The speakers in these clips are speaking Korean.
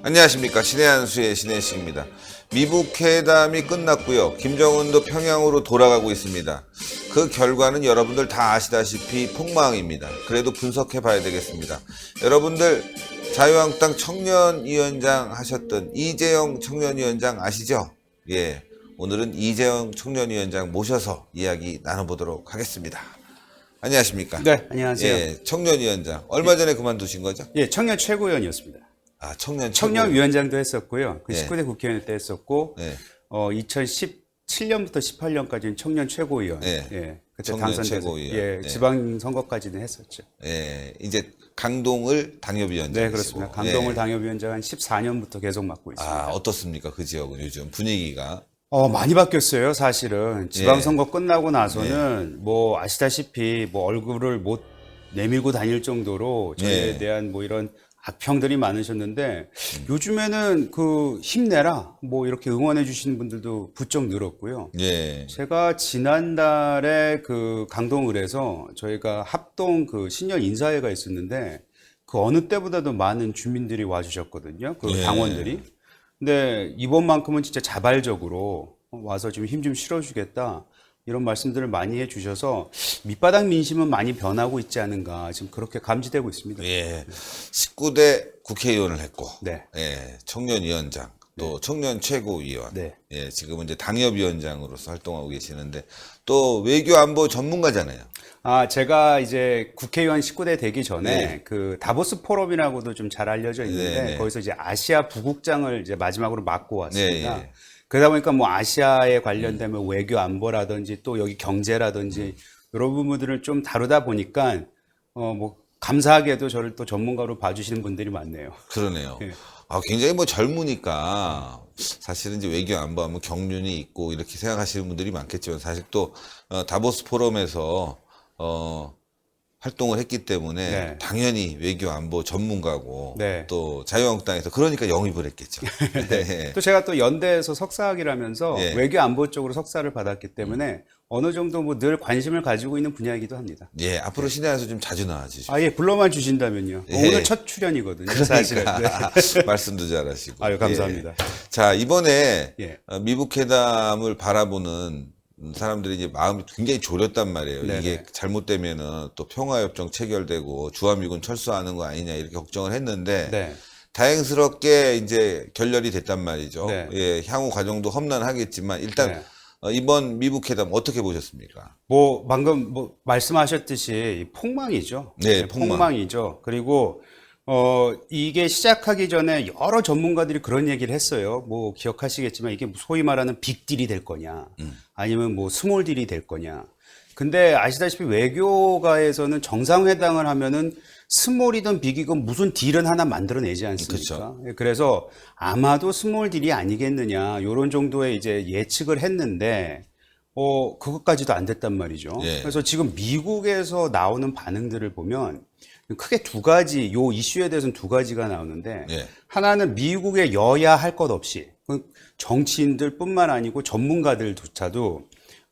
안녕하십니까. 신의 한수의 신혜식입니다. 미북 회담이 끝났고요. 김정은도 평양으로 돌아가고 있습니다. 그 결과는 여러분들 다 아시다시피 폭망입니다. 그래도 분석해 봐야 되겠습니다. 여러분들 자유한국당 청년위원장 하셨던 이재영 청년위원장 아시죠? 예, 오늘은 이재영 청년위원장 모셔서 이야기 나눠보도록 하겠습니다. 안녕하십니까? 네, 안녕하세요. 예, 청년위원장. 얼마 전에 그만두신 거죠? 예, 청년 최고위원이었습니다. 아, 청년위원장도 했었고요. 그 예. 19대 국회의원 때 했었고, 예. 2017년부터 18년까지는 청년 최고위원. 예. 예. 그때 청년 당선돼서 최고위원. 예, 예. 지방선거까지는 했었죠. 예, 이제 강동을 당협위원장. 네, 그렇습니다. 강동을 당협위원장 한 14년부터 계속 맡고 있습니다. 아, 어떻습니까? 그 지역은 요즘 분위기가. 많이 바뀌었어요, 사실은. 지방선거 끝나고 나서는 뭐 아시다시피 뭐 얼굴을 못 내밀고 다닐 정도로 저희에 대한 뭐 이런 악평들이 많으셨는데 요즘에는 그 힘내라 뭐 이렇게 응원해 주시는 분들도 부쩍 늘었고요. 예. 제가 지난달에 그 강동을에서 저희가 합동 그 신년 인사회가 있었는데 그 어느 때보다도 많은 주민들이 와주셨거든요. 그 예. 당원들이. 근데 이번만큼은 진짜 자발적으로 와서 좀 힘 좀 실어주겠다. 이런 말씀들을 많이 해주셔서 밑바닥 민심은 많이 변하고 있지 않은가 지금 그렇게 감지되고 있습니다. 예. 19대 국회의원을 했고. 네. 예. 청년위원장. 또 청년 최고위원. 네. 예. 지금은 이제 당협위원장으로서 활동하고 계시는데 또 외교 안보 전문가잖아요. 제가 이제 국회의원 19대 되기 전에 네. 그 다보스 포럼이라고도 좀 잘 알려져 있는데 네, 네. 거기서 이제 아시아 부국장을 이제 마지막으로 맡고 왔습니다. 네, 예. 그러다 보니까 뭐 아시아에 관련된 뭐 외교 안보라든지 또 여기 경제라든지 이런 부분들을 좀 다루다 보니까 뭐 감사하게도 저를 또 전문가로 봐주시는 분들이 많네요. 그러네요. 예. 아, 굉장히 뭐 젊으니까 사실은 이제 외교 안보하면 경륜이 있고 이렇게 생각하시는 분들이 많겠지만 사실 또 다보스 포럼에서 활동을 했기 때문에 네. 당연히 외교 안보 전문가고 네. 또 자유한국당에서 그러니까 영입을 했겠죠. 네. 또 제가 또 연대에서 석사학위를 하면서 예. 외교 안보 쪽으로 석사를 받았기 때문에 어느 정도 뭐 늘 관심을 가지고 있는 분야이기도 합니다. 예, 앞으로 신의에서 좀 자주 나와주시죠. 예, 불러만 주신다면요. 예. 오늘 첫 출연이거든요. 사실은. 네. 말씀도 잘하시고. 아유, 감사합니다. 예. 자, 이번에 예. 미북 회담을 바라보는 사람들이 이제 마음이 굉장히 졸였단 말이에요. 네네. 이게 잘못되면은 또 평화협정 체결되고 주한미군 철수하는 거 아니냐 이렇게 걱정을 했는데 네. 다행스럽게 이제 결렬이 됐단 말이죠. 네. 예, 향후 과정도 험난하겠지만 일단 네. 이번 미북 회담 어떻게 보셨습니까? 뭐 방금 뭐 말씀하셨듯이 폭망이죠. 네, 폭망. 폭망이죠. 그리고 이게 시작하기 전에 여러 전문가들이 그런 얘기를 했어요. 뭐 기억하시겠지만 이게 소위 말하는 빅딜이 될 거냐, 아니면 뭐 스몰딜이 될 거냐. 근데 아시다시피 외교가에서는 정상회담을 하면은 스몰이든 빅이든 무슨 딜은 하나 만들어내지 않습니까? 그렇죠. 그래서 아마도 스몰 딜이 아니겠느냐, 이런 정도의 이제 예측을 했는데, 그것까지도 안 됐단 말이죠. 예. 그래서 지금 미국에서 나오는 반응들을 보면 크게 두 가지, 요 이슈에 대해서는 두 가지가 나오는데, 예. 하나는 미국의 여야 할 것 없이, 정치인들 뿐만 아니고 전문가들조차도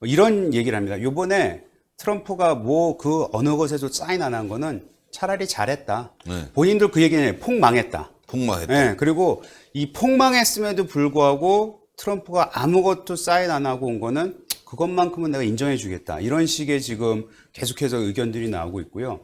이런 얘기를 합니다. 요번에 트럼프가 뭐 그 어느 것에도 사인 안 한 거는 차라리 잘했다. 네. 본인들 그 얘기는 폭망했다. 폭망했다. 네, 그리고 이 폭망했음에도 불구하고 트럼프가 아무것도 사인 안 하고 온 거는 그것만큼은 내가 인정해 주겠다. 이런 식의 지금 계속해서 의견들이 나오고 있고요.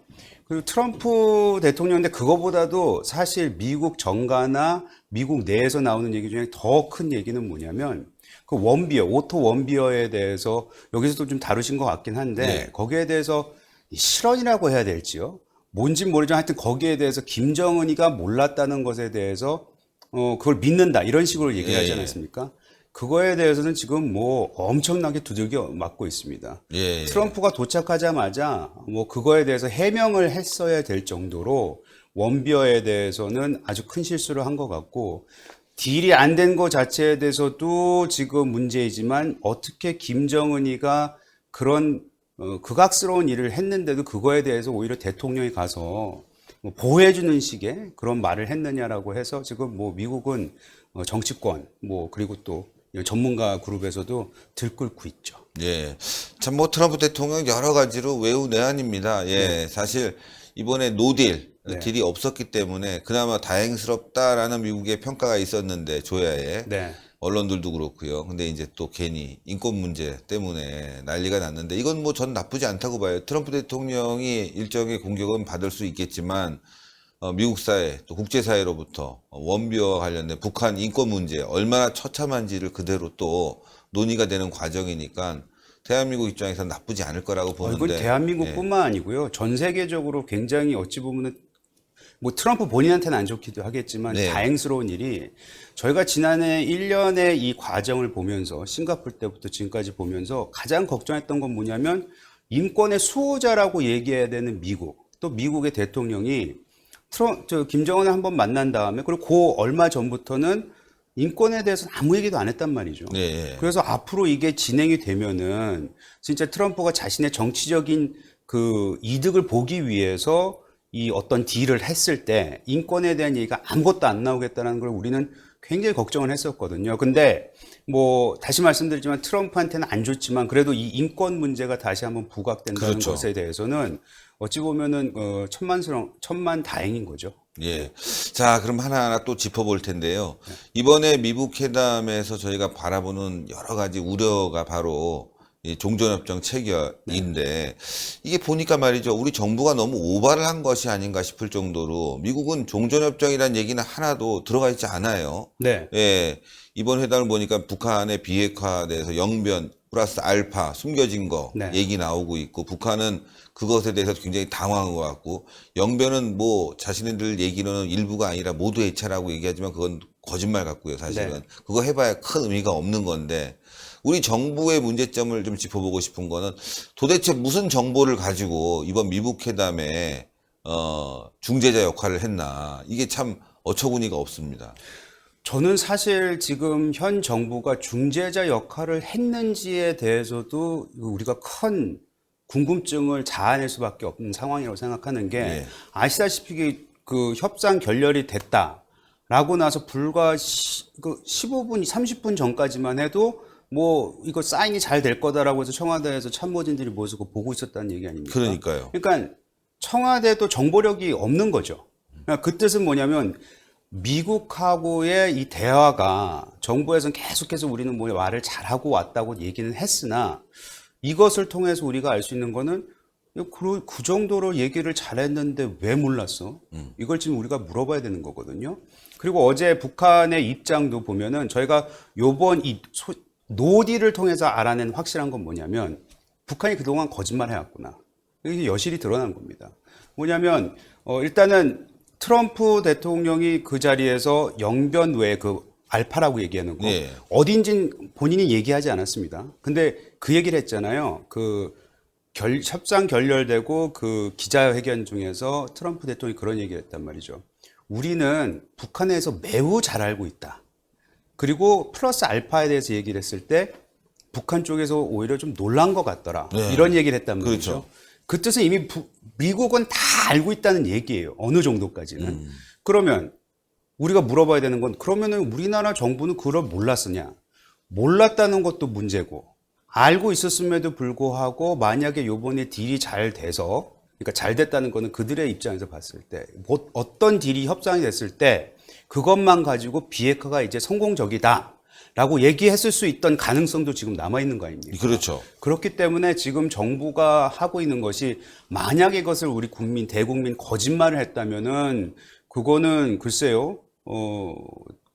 그리고 트럼프 대통령인데 그거보다도 사실 미국 정가나 미국 내에서 나오는 얘기 중에 더 큰 얘기는 뭐냐면 그 원비어, 오토 원비어에 대해서 여기서도 좀 다루신 것 같긴 한데 네. 거기에 대해서 실언이라고 해야 될지요? 뭔지 모르지만 하여튼 거기에 대해서 김정은이가 몰랐다는 것에 대해서 그걸 믿는다 이런 식으로 얘기를 하지 않았습니까? 그거에 대해서는 지금 뭐 엄청나게 두들겨 맞고 있습니다. 예. 트럼프가 도착하자마자 뭐 그거에 대해서 해명을 했어야 될 정도로 원비어에 대해서는 아주 큰 실수를 한 것 같고 딜이 안 된 것 자체에 대해서도 지금 문제이지만 어떻게 김정은이가 그런 극악스러운 일을 했는데도 그거에 대해서 오히려 대통령이 가서 뭐 보호해주는 식의 그런 말을 했느냐라고 해서 지금 뭐 미국은 정치권 뭐 그리고 또 전문가 그룹에서도 들끓고 있죠. 예. 참 뭐 트럼프 대통령 여러 가지로 외우 내한입니다. 예. 사실 이번에 노딜 네. 딜이 없었기 때문에 그나마 다행스럽다라는 미국의 평가가 있었는데 조야에 네. 언론들도 그렇고요. 근데 이제 또 괜히 인권 문제 때문에 난리가 났는데 이건 뭐 전 나쁘지 않다고 봐요. 트럼프 대통령이 일정의 공격은 받을 수 있겠지만 미국 사회 또 국제사회로부터 원비어와 관련된 북한 인권 문제 얼마나 처참한지를 그대로 또 논의가 되는 과정이니까 대한민국 입장에서는 나쁘지 않을 거라고 보는데 이건 대한민국뿐만 아니고요. 전 세계적으로 굉장히 어찌 보면은 뭐 트럼프 본인한테는 안 좋기도 하겠지만 네. 다행스러운 일이 저희가 지난해 1년의 이 과정을 보면서 싱가포르 때부터 지금까지 보면서 가장 걱정했던 건 뭐냐면 인권의 수호자라고 얘기해야 되는 미국 또 미국의 대통령이 김정은을 한번 만난 다음에 그리고 그 얼마 전부터는 인권에 대해서는 아무 얘기도 안 했단 말이죠. 네. 그래서 앞으로 이게 진행이 되면은 진짜 트럼프가 자신의 정치적인 그 이득을 보기 위해서 이 어떤 딜을 했을 때 인권에 대한 얘기가 아무것도 안 나오겠다는 걸 우리는 굉장히 걱정을 했었거든요. 근데 뭐 다시 말씀드리지만 트럼프한테는 안 좋지만 그래도 이 인권 문제가 다시 한번 부각된다는 그렇죠. 것에 대해서는 어찌 보면은 천만 다행인 거죠. 예. 자, 그럼 하나하나 또 짚어볼 텐데요. 이번에 미국 회담에서 저희가 바라보는 여러 가지 우려가 바로 이 종전협정 체결인데 이게 보니까 말이죠. 우리 정부가 너무 오바를 한 것이 아닌가 싶을 정도로 미국은 종전협정이라는 얘기는 하나도 들어가 있지 않아요. 네. 예. 이번 회담을 보니까 북한의 비핵화돼서 영변 플러스 알파 숨겨진 거 네. 얘기 나오고 있고 북한은 그것에 대해서 굉장히 당황한 것 같고 영변은 뭐 자신들 얘기로는 일부가 아니라 모두 해체라고 얘기하지만 그건 거짓말 같고요. 사실은 네. 그거 해봐야 큰 의미가 없는 건데 우리 정부의 문제점을 좀 짚어보고 싶은 거는 도대체 무슨 정보를 가지고 이번 미국 회담에 중재자 역할을 했나 이게 참 어처구니가 없습니다. 저는 사실 지금 현 정부가 중재자 역할을 했는지에 대해서도 우리가 큰 궁금증을 자아낼 수밖에 없는 상황이라고 생각하는 게 예. 아시다시피 그 협상 결렬이 됐다라고 나서 불과 15분, 30분 전까지만 해도 뭐 이거 사인이 잘 될 거다라고 해서 청와대에서 참모진들이 모여서 보고 있었다는 얘기 아닙니까? 그러니까요. 그러니까 청와대도 정보력이 없는 거죠. 그러니까 그 뜻은 뭐냐면 미국하고의 이 대화가 정부에서는 계속해서 우리는 뭐 말을 잘하고 왔다고 얘기는 했으나 이것을 통해서 우리가 알 수 있는 거는 그 정도로 얘기를 잘했는데 왜 몰랐어? 이걸 지금 우리가 물어봐야 되는 거거든요. 그리고 어제 북한의 입장도 보면은 저희가 요번 이 노딜을 통해서 알아낸 확실한 건 뭐냐면 북한이 그동안 거짓말 해왔구나. 이게 여실히 드러난 겁니다. 뭐냐면 일단은 트럼프 대통령이 그 자리에서 영변 외에 그 알파라고 얘기하는 거 네. 어딘진 본인이 얘기하지 않았습니다. 근데 그 얘기를 했잖아요. 그 협상 결렬되고 그 기자회견 중에서 트럼프 대통령이 그런 얘기를 했단 말이죠. 우리는 북한에서 매우 잘 알고 있다. 그리고 플러스 알파에 대해서 얘기를 했을 때 북한 쪽에서 오히려 좀 놀란 것 같더라. 네. 이런 얘기를 했단 말이죠. 그렇죠. 그 뜻은 이미 미국은 다 알고 있다는 얘기예요. 어느 정도까지는. 그러면 우리가 물어봐야 되는 건 그러면은 우리나라 정부는 그걸 몰랐느냐? 몰랐다는 것도 문제고 알고 있었음에도 불구하고 만약에 요번에 딜이 잘 돼서 그러니까 잘 됐다는 거는 그들의 입장에서 봤을 때 어떤 딜이 협상이 됐을 때 그것만 가지고 비핵화가 이제 성공적이다. 라고 얘기했을 수 있던 가능성도 지금 남아있는 거 아닙니까? 그렇죠. 그렇기 때문에 지금 정부가 하고 있는 것이 만약에 이것을 우리 대국민 거짓말을 했다면은 그거는 글쎄요,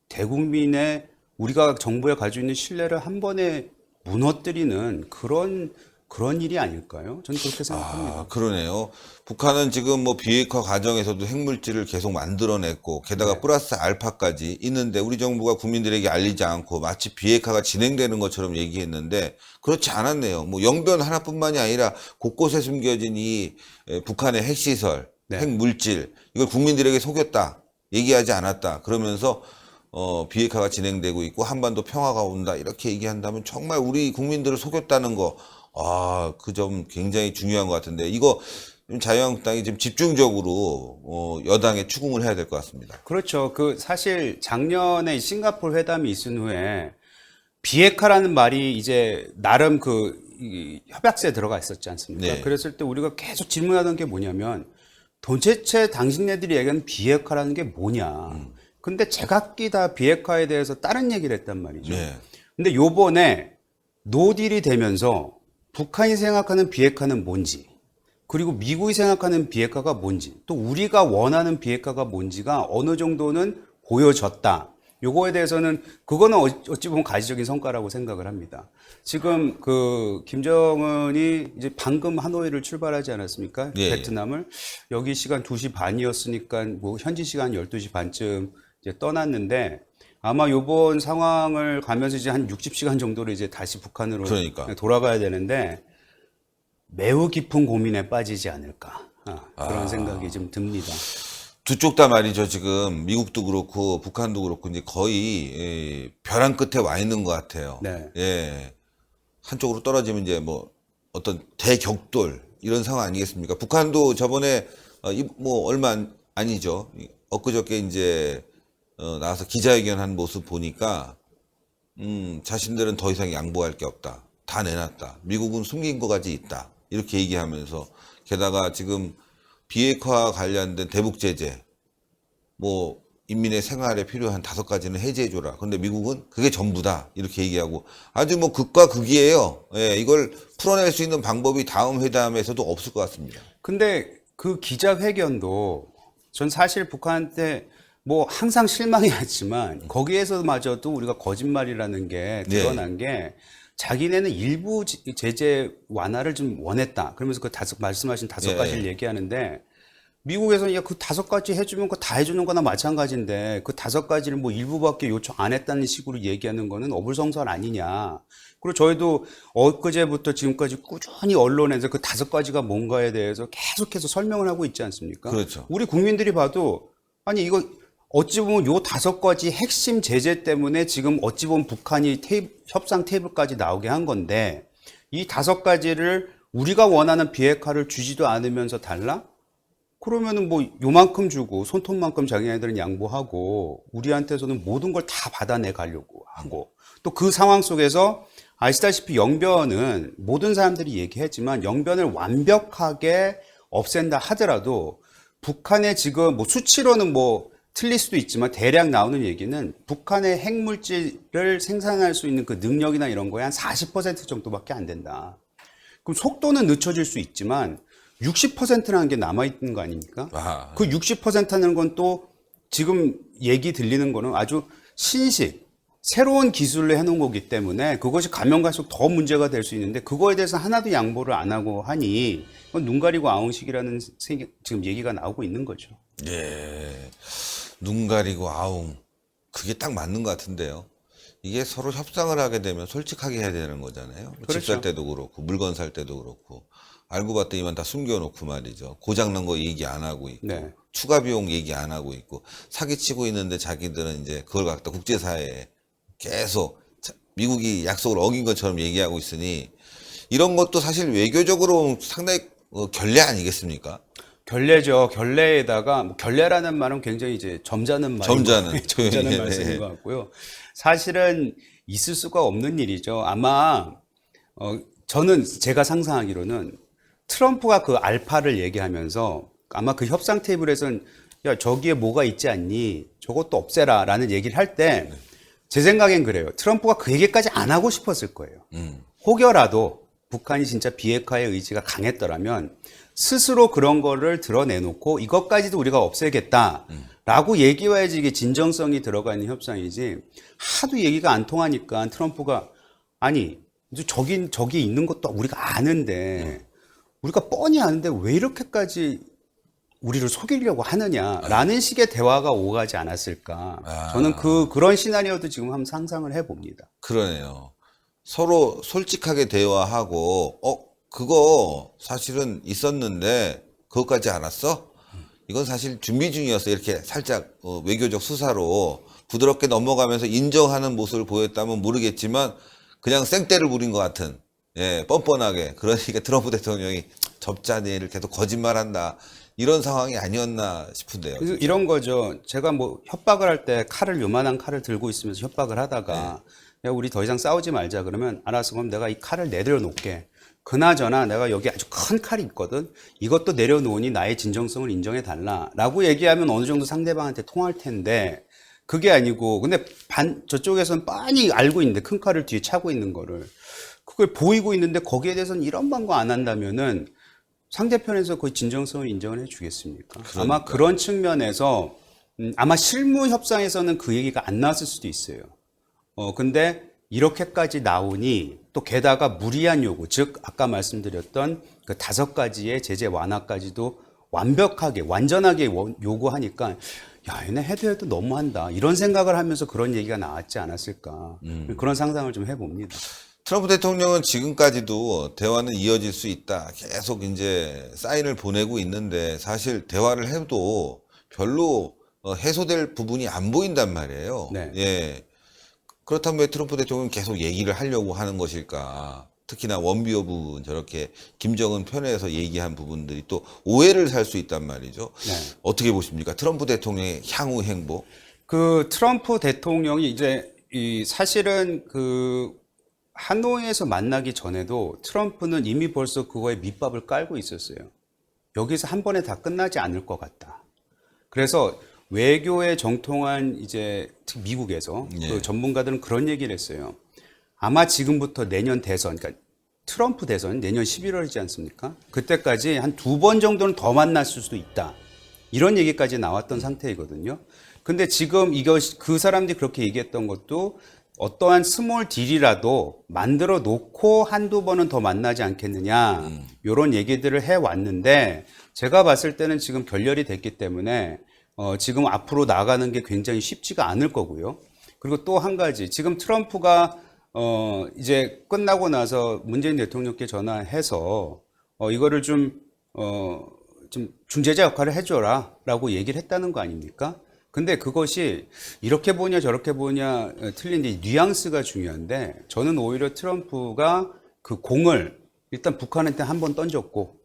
대국민의 우리가 정부에 가지고 있는 신뢰를 한 번에 무너뜨리는 그런 일이 아닐까요? 저는 그렇게 생각합니다. 아, 그러네요. 북한은 지금 뭐 비핵화 과정에서도 핵물질을 계속 만들어냈고 게다가 플러스 알파까지 있는데 우리 정부가 국민들에게 알리지 않고 마치 비핵화가 진행되는 것처럼 얘기했는데 그렇지 않았네요. 뭐 영변 하나뿐만이 아니라 곳곳에 숨겨진 이 북한의 핵시설, 핵물질 이걸 국민들에게 속였다. 얘기하지 않았다. 그러면서 비핵화가 진행되고 있고 한반도 평화가 온다. 이렇게 얘기한다면 정말 우리 국민들을 속였다는 거 그 점 굉장히 중요한 것 같은데 이거 자유한국당이 지금 집중적으로 여당에 추궁을 해야 될 것 같습니다. 그렇죠. 그 사실 작년에 싱가포르 회담이 있은 후에 비핵화라는 말이 이제 나름 이 협약서에 들어가 있었지 않습니까? 네. 그랬을 때 우리가 계속 질문하던 게 뭐냐면 도대체 당신네들이 얘기하는 비핵화라는 게 뭐냐. 근데 제각기 다 비핵화에 대해서 다른 얘기를 했단 말이죠. 네. 근데 요번에 노딜이 되면서 북한이 생각하는 비핵화는 뭔지, 그리고 미국이 생각하는 비핵화가 뭔지, 또 우리가 원하는 비핵화가 뭔지가 어느 정도는 보여졌다. 요거에 대해서는 그거는 어찌 보면 가시적인 성과라고 생각을 합니다. 지금 그 김정은이 이제 방금 하노이를 출발하지 않았습니까? 예, 베트남을. 여기 시간 2시 반이었으니까 뭐 현지 시간 12시 반쯤 이제 떠났는데 아마 요번 상황을 가면서 이제 한 60시간 정도로 이제 다시 북한으로 그러니까. 돌아가야 되는데 매우 깊은 고민에 빠지지 않을까. 그런 생각이 좀 듭니다. 두 쪽 다 말이죠. 지금 미국도 그렇고 북한도 그렇고 이제 거의 벼랑 끝에 와 있는 것 같아요. 네. 예. 한쪽으로 떨어지면 이제 뭐 어떤 대격돌 이런 상황 아니겠습니까? 북한도 저번에 뭐 얼마 아니죠. 엊그저께 이제 나와서 기자회견 한 모습 보니까 자신들은 더 이상 양보할 게 없다. 다 내놨다. 미국은 숨긴 거까지 있다. 이렇게 얘기하면서 게다가 지금 비핵화 관련된 대북 제재, 뭐 인민의 생활에 필요한 5가지는 해제해줘라. 근데 미국은 그게 전부다. 이렇게 얘기하고 아주 뭐 극과 극이에요. 예, 이걸 풀어낼 수 있는 방법이 다음 회담에서도 없을 것 같습니다. 근데 그 기자회견도 전 사실 북한한테 뭐 항상 실망이 났지만 거기에서마저도 우리가 거짓말이라는 게 드러난 게 자기네는 일부 제재 완화를 좀 원했다. 그러면서 그 말씀하신 5가지를 얘기하는데 미국에서는 야, 그 5가지 해주면 그거 다 해주는 거나 마찬가지인데 그 5가지를 뭐 일부밖에 요청 안 했다는 식으로 얘기하는 거는 어불성설 아니냐. 그리고 저희도 엊그제부터 지금까지 꾸준히 언론에서 그 5가지가 뭔가에 대해서 계속해서 설명을 하고 있지 않습니까? 그렇죠. 우리 국민들이 봐도 아니 이거 어찌 보면 요 5가지 핵심 제재 때문에 지금 어찌 보면 북한이 협상 테이블까지 나오게 한 건데 이 5가지를 우리가 원하는 비핵화를 주지도 않으면서 달라? 그러면은 뭐 요만큼 주고 손톱만큼 자기네들은 양보하고 우리한테서는 모든 걸 다 받아내 가려고 하고 또 그 상황 속에서 아시다시피 영변은 모든 사람들이 얘기했지만 영변을 완벽하게 없앤다 하더라도 북한의 지금 뭐 수치로는 뭐 틀릴 수도 있지만 대략 나오는 얘기는 북한의 핵물질을 생산할 수 있는 그 능력이나 이런 거에 한 40% 정도밖에 안 된다. 그럼 속도는 늦춰질 수 있지만 60%라는 게 남아있는 거 아닙니까? 그 60%는 건 또 지금 얘기 들리는 거는 아주 신식, 새로운 기술로 해놓은 거기 때문에 그것이 가면 갈수록 더 문제가 될 수 있는데 그거에 대해서 하나도 양보를 안 하고 하니 그건 눈 가리고 아웅식이라는 지금 얘기가 나오고 있는 거죠. 예. 눈 가리고 아웅. 그게 딱 맞는 것 같은데요. 이게 서로 협상을 하게 되면 솔직하게 해야 되는 거잖아요. 그렇죠. 집 살 때도 그렇고 물건 살 때도 그렇고 알고 봤더니만 다 숨겨놓고 말이죠. 고장난 거 얘기 안 하고 있고 네. 추가 비용 얘기 안 하고 있고 사기치고 있는데 자기들은 이제 그걸 갖다 국제사회에 계속 미국이 약속을 어긴 것처럼 얘기하고 있으니 이런 것도 사실 외교적으로 상당히 결례 아니겠습니까? 결례죠. 결례에다가 뭐 결례라는 말은 굉장히 이제 점잖은 점잖은 점잖은 말씀인 것 같고요. 사실은 있을 수가 없는 일이죠. 아마 저는 제가 상상하기로는 트럼프가 그 알파를 얘기하면서 아마 그 협상 테이블에서는 야 저기에 뭐가 있지 않니? 저것도 없애라라는 얘기를 할 때 제 생각엔 그래요. 트럼프가 그 얘기까지 안 하고 싶었을 거예요. 혹여라도 북한이 진짜 비핵화의 의지가 강했더라면 스스로 그런 거를 드러내놓고 이것까지도 우리가 없애겠다라고 얘기해야지 이게 진정성이 들어가 있는 협상이지 하도 얘기가 안 통하니까 트럼프가 아니 저기 있는 것도 우리가 아는데 우리가 뻔히 아는데 왜 이렇게까지 우리를 속이려고 하느냐라는 식의 대화가 오가지 않았을까. 저는 그런 시나리오도 지금 한번 상상을 해봅니다. 그러네요. 서로 솔직하게 대화하고 그거 사실은 있었는데 그것까지 알았어? 이건 사실 준비 중이었어. 이렇게 살짝 외교적 수사로 부드럽게 넘어가면서 인정하는 모습을 보였다면 모르겠지만 그냥 생떼를 부린 것 같은 뻔뻔하게 그러니까 트럼프 대통령이 접자니를 계속 거짓말한다. 이런 상황이 아니었나 싶은데요. 이런 거죠. 제가 뭐 협박을 할 때 요만한 칼을 들고 있으면서 협박을 하다가 야, 우리 더 이상 싸우지 말자 그러면 알았어. 그럼 내가 이 칼을 내려 놓게. 그나저나 내가 여기 아주 큰 칼이 있거든. 이것도 내려놓으니 나의 진정성을 인정해 달라라고 얘기하면 어느 정도 상대방한테 통할 텐데 그게 아니고 근데 저쪽에서는 빤히 알고 있는데 큰 칼을 뒤에 차고 있는 거를 그걸 보이고 있는데 거기에 대해서는 이런 방법 안 한다면은 상대편에서 그 진정성을 인정을 해 주겠습니까? 아마 그런 측면에서 아마 실무 협상에서는 그 얘기가 안 나왔을 수도 있어요. 근데 이렇게까지 나오니 또 게다가 무리한 요구, 즉 아까 말씀드렸던 그 5가지의 제재 완화까지도 완벽하게 완전하게 요구하니까 야, 얘네 해도 너무한다. 이런 생각을 하면서 그런 얘기가 나왔지 않았을까. 그런 상상을 좀 해봅니다. 트럼프 대통령은 지금까지도 대화는 이어질 수 있다. 계속 이제 사인을 보내고 있는데 사실 대화를 해도 별로 해소될 부분이 안 보인단 말이에요. 네. 예. 그렇다면 왜 트럼프 대통령은 계속 얘기를 하려고 하는 것일까? 특히나 원비어 부분 저렇게 김정은 편에서 얘기한 부분들이 또 오해를 살 수 있단 말이죠. 네. 어떻게 보십니까? 트럼프 대통령의 향후 행보? 그 트럼프 대통령이 이제 사실은 그 하노이에서 만나기 전에도 트럼프는 이미 벌써 그거에 밑밥을 깔고 있었어요. 여기서 한 번에 다 끝나지 않을 것 같다. 그래서 외교에 정통한 이제 미국에서 예. 그 전문가들은 그런 얘기를 했어요. 아마 지금부터 내년 대선, 그러니까 트럼프 대선 내년 11월이지 않습니까? 그때까지 한 2번 정도는 더 만났을 수도 있다. 이런 얘기까지 나왔던 상태이거든요. 근데 지금 그 사람들이 그렇게 얘기했던 것도 어떠한 스몰 딜이라도 만들어 놓고 한두 번은 더 만나지 않겠느냐. 이런 얘기들을 해왔는데 제가 봤을 때는 지금 결렬이 됐기 때문에 지금 앞으로 나가는 게 굉장히 쉽지가 않을 거고요. 그리고 또 한 가지, 지금 트럼프가 이제 끝나고 나서 문재인 대통령께 전화해서 이거를 좀 중재자 역할을 해줘라 라고 얘기를 했다는 거 아닙니까? 근데 그것이 이렇게 보냐 저렇게 보냐 틀린 이 뉘앙스가 중요한데 저는 오히려 트럼프가 그 공을 일단 북한한테 한 번 던졌고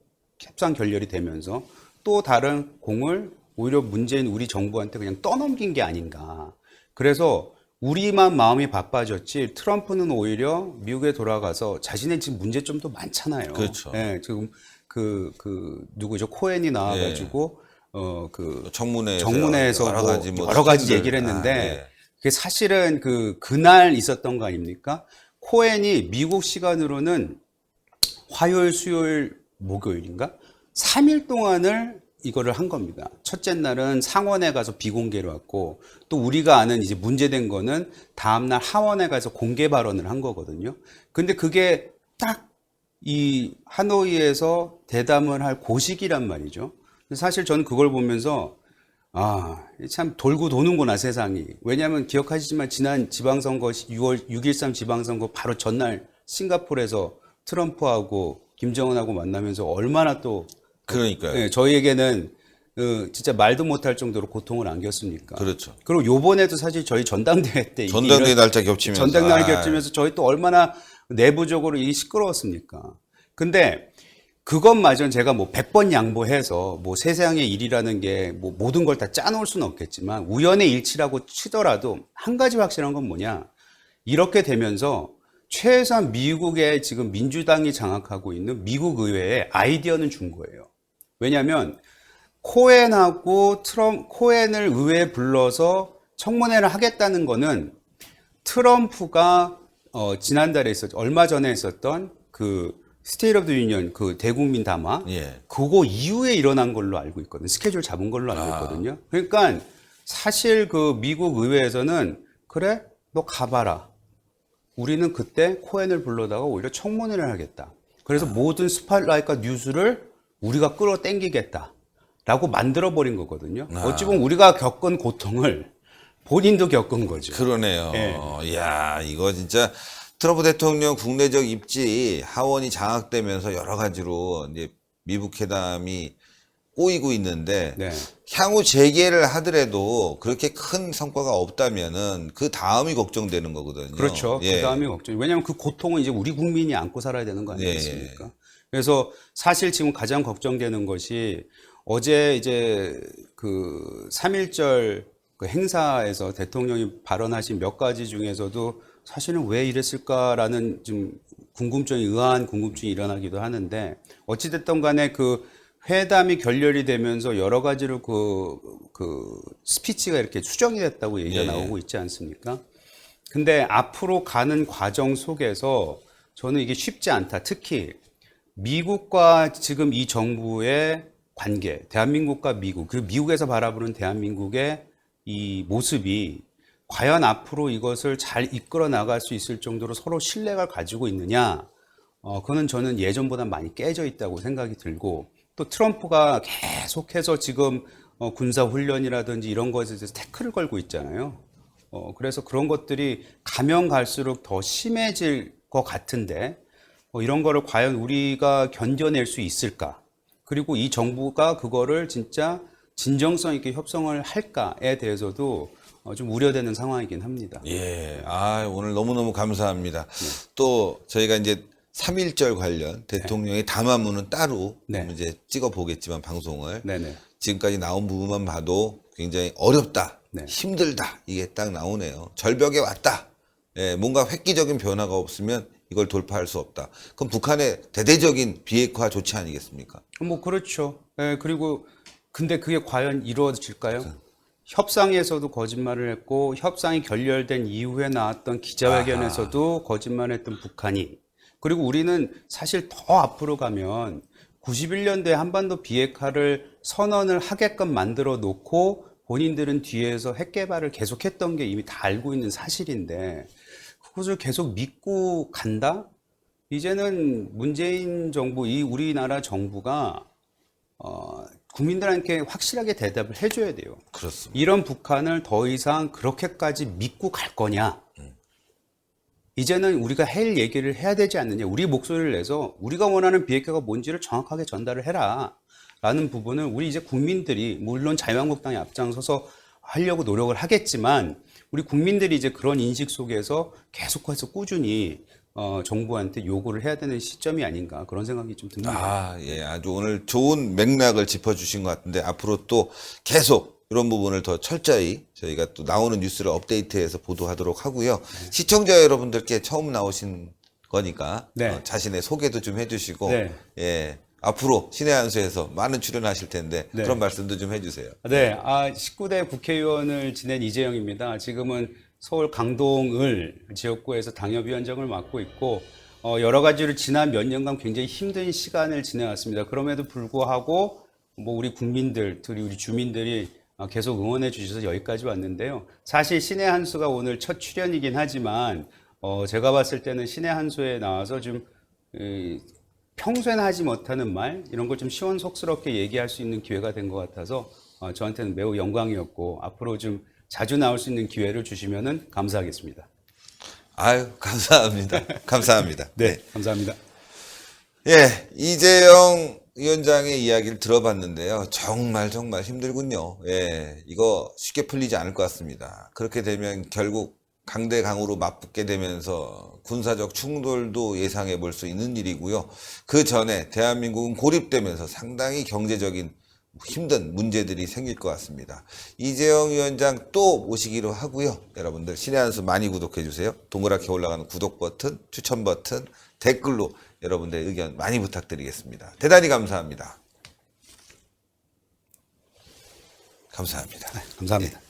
협상 결렬이 되면서 또 다른 공을 오히려 문재인 우리 정부한테 그냥 떠넘긴 게 아닌가. 그래서 우리만 마음이 바빠졌지 트럼프는 오히려 미국에 돌아가서 자신의 지금 문제점도 많잖아요. 그렇죠. 예, 지금 누구죠? 코엔이 나와가지고 정문회에서 여러 가지 얘기를 했는데 그게 사실은 그날 있었던 거 아닙니까? 코엔이 미국 시간으로는 화요일, 수요일, 목요일인가? 3일 동안을 이거를 한 겁니다. 첫째 날은 상원에 가서 비공개로 왔고 또 우리가 아는 이제 문제된 거는 다음날 하원에 가서 공개 발언을 한 거거든요. 근데 그게 딱 이 하노이에서 대담을 할 고시기란 말이죠. 사실 저는 그걸 보면서 참 돌고 도는구나 세상이. 왜냐하면 기억하시지만 지난 지방선거 6.13 지방선거 바로 전날 싱가포르에서 트럼프하고 김정은하고 만나면서 얼마나 또 그러니까요. 네, 저희에게는 진짜 말도 못할 정도로 고통을 안겼습니까? 그렇죠. 그리고 요번에도 사실 저희 전당대회 때 전당대회 날짜 겹치면서 전당대회 겹치면서 저희 또 얼마나 내부적으로 이 시끄러웠습니까? 근데 그것마저 제가 뭐 100번 양보해서 뭐 세상의 일이라는 게 뭐 모든 걸 다 짜놓을 수는 없겠지만 우연의 일치라고 치더라도 한 가지 확실한 건 뭐냐? 이렇게 되면서 최소한 미국의 지금 민주당이 장악하고 있는 미국 의회에 아이디어는 준 거예요. 왜냐하면 코엔을 의회에 불러서 청문회를 하겠다는 거는 트럼프가 지난달에 얼마 전에 있었던 그 스테이트 오브 더 유니언 그 대국민 담화 그거 이후에 일어난 걸로 알고 있거든요. 스케줄 잡은 걸로 알고 있거든요. 그러니까 사실 그 미국 의회에서는 그래 너 가봐라. 우리는 그때 코엔을 불러다가 오히려 청문회를 하겠다. 그래서 모든 스팟라이트과 뉴스를 우리가 끌어당기겠다. 라고 만들어버린 거거든요. 어찌 보면 우리가 겪은 고통을 본인도 겪은 거죠. 그러네요. 이야, 이거 진짜 트럼프 대통령 국내적 입지 하원이 장악되면서 여러 가지로 이제 미북 회담이 꼬이고 있는데 향후 재개를 하더라도 그렇게 큰 성과가 없다면은 그 다음이 걱정되는 거거든요. 그렇죠. 그 다음이 걱정. 왜냐하면 그 고통은 이제 우리 국민이 안고 살아야 되는 거 아니겠습니까? 그래서 사실 지금 가장 걱정되는 것이 어제 이제 그 3.1절 그 행사에서 대통령이 발언하신 몇 가지 중에서도 사실은 왜 이랬을까라는 좀 궁금증이 의아한 궁금증이 일어나기도 하는데 어찌됐든 간에 그 회담이 결렬이 되면서 여러 가지로 그 스피치가 이렇게 수정이 됐다고 얘기가 나오고 있지 않습니까? 근데 앞으로 가는 과정 속에서 저는 이게 쉽지 않다. 특히 미국과 지금 이 정부의 관계, 대한민국과 미국, 그리고 미국에서 바라보는 대한민국의 이 모습이 과연 앞으로 이것을 잘 이끌어 나갈 수 있을 정도로 서로 신뢰가 가지고 있느냐? 그거는 저는 예전보다 많이 깨져 있다고 생각이 들고 또 트럼프가 계속해서 지금 군사훈련이라든지 이런 것에 대해서 태클을 걸고 있잖아요. 그래서 그런 것들이 가면 갈수록 더 심해질 것 같은데 이런 거를 과연 우리가 견뎌낼 수 있을까? 그리고 이 정부가 그거를 진짜 진정성 있게 협상을 할까에 대해서도 좀 우려되는 상황이긴 합니다. 예. 오늘 너무너무 감사합니다. 또 저희가 이제 3.1절 관련 대통령의 담화문은 따로 이제 찍어 보겠지만 방송을 지금까지 나온 부분만 봐도 굉장히 어렵다, 힘들다 이게 딱 나오네요. 절벽에 왔다. 예, 뭔가 획기적인 변화가 없으면 이걸 돌파할 수 없다. 그럼 북한의 대대적인 비핵화 조치 아니겠습니까? 뭐 그렇죠. 예, 그리고 근데 그게 과연 이루어질까요? 협상에서도 거짓말을 했고 협상이 결렬된 이후에 나왔던 기자회견에서도 거짓말했던 북한이 그리고 우리는 사실 더 앞으로 가면 91년도에 한반도 비핵화를 선언을 하게끔 만들어 놓고 본인들은 뒤에서 핵 개발을 계속했던 게 이미 다 알고 있는 사실인데 그것을 계속 믿고 간다? 이제는 문재인 정부, 이 우리나라 정부가 국민들한테 확실하게 대답을 해줘야 돼요. 그렇습니다. 이런 북한을 더 이상 그렇게까지 믿고 갈 거냐? 이제는 우리가 할 얘기를 해야 되지 않느냐? 우리 목소리를 내서 우리가 원하는 비핵화가 뭔지를 정확하게 전달을 해라. 라는 부분을 우리 이제 국민들이 물론 자유한국당이 앞장서서 하려고 노력을 하겠지만 우리 국민들이 이제 그런 인식 속에서 계속해서 꾸준히 정부한테 요구를 해야 되는 시점이 아닌가 그런 생각이 좀 듭니다. 예, 아주 오늘 좋은 맥락을 짚어주신 것 같은데 앞으로 또 계속 이런 부분을 더 철저히 저희가 또 나오는 뉴스를 업데이트해서 보도하도록 하고요. 시청자 여러분들께 처음 나오신 거니까 자신의 소개도 좀 해주시고 예, 앞으로 신의 한수에서 많은 출연하실 텐데 그런 말씀도 좀 해주세요. 19대 국회의원을 지낸 이재영입니다. 지금은 서울 강동을 지역구에서 당협위원장을 맡고 있고 여러 가지로 지난 몇 년간 굉장히 힘든 시간을 지내왔습니다. 그럼에도 불구하고 뭐 우리 국민들, 우리 주민들이 계속 응원해 주셔서 여기까지 왔는데요. 사실 신의 한수가 오늘 첫 출연이긴 하지만 제가 봤을 때는 신의 한수에 나와서 좀 평소에는 하지 못하는 말 이런 걸 좀 시원속스럽게 얘기할 수 있는 기회가 된 것 같아서 저한테는 매우 영광이었고 앞으로 좀 자주 나올 수 있는 기회를 주시면은 감사하겠습니다. 아유, 감사합니다. 감사합니다. 감사합니다. 예, 이재영 위원장의 이야기를 들어봤는데요. 정말 힘들군요. 예, 이거 쉽게 풀리지 않을 것 같습니다. 그렇게 되면 결국 강대강으로 맞붙게 되면서 군사적 충돌도 예상해 볼 수 있는 일이고요. 그 전에 대한민국은 고립되면서 상당히 경제적인 힘든 문제들이 생길 것 같습니다. 이재영 위원장 또 모시기로 하고요. 여러분들 신의 한수 많이 구독해 주세요. 동그랗게 올라가는 구독 버튼, 추천 버튼, 댓글로 여러분들의 의견 많이 부탁드리겠습니다. 대단히 감사합니다. 감사합니다. 감사합니다.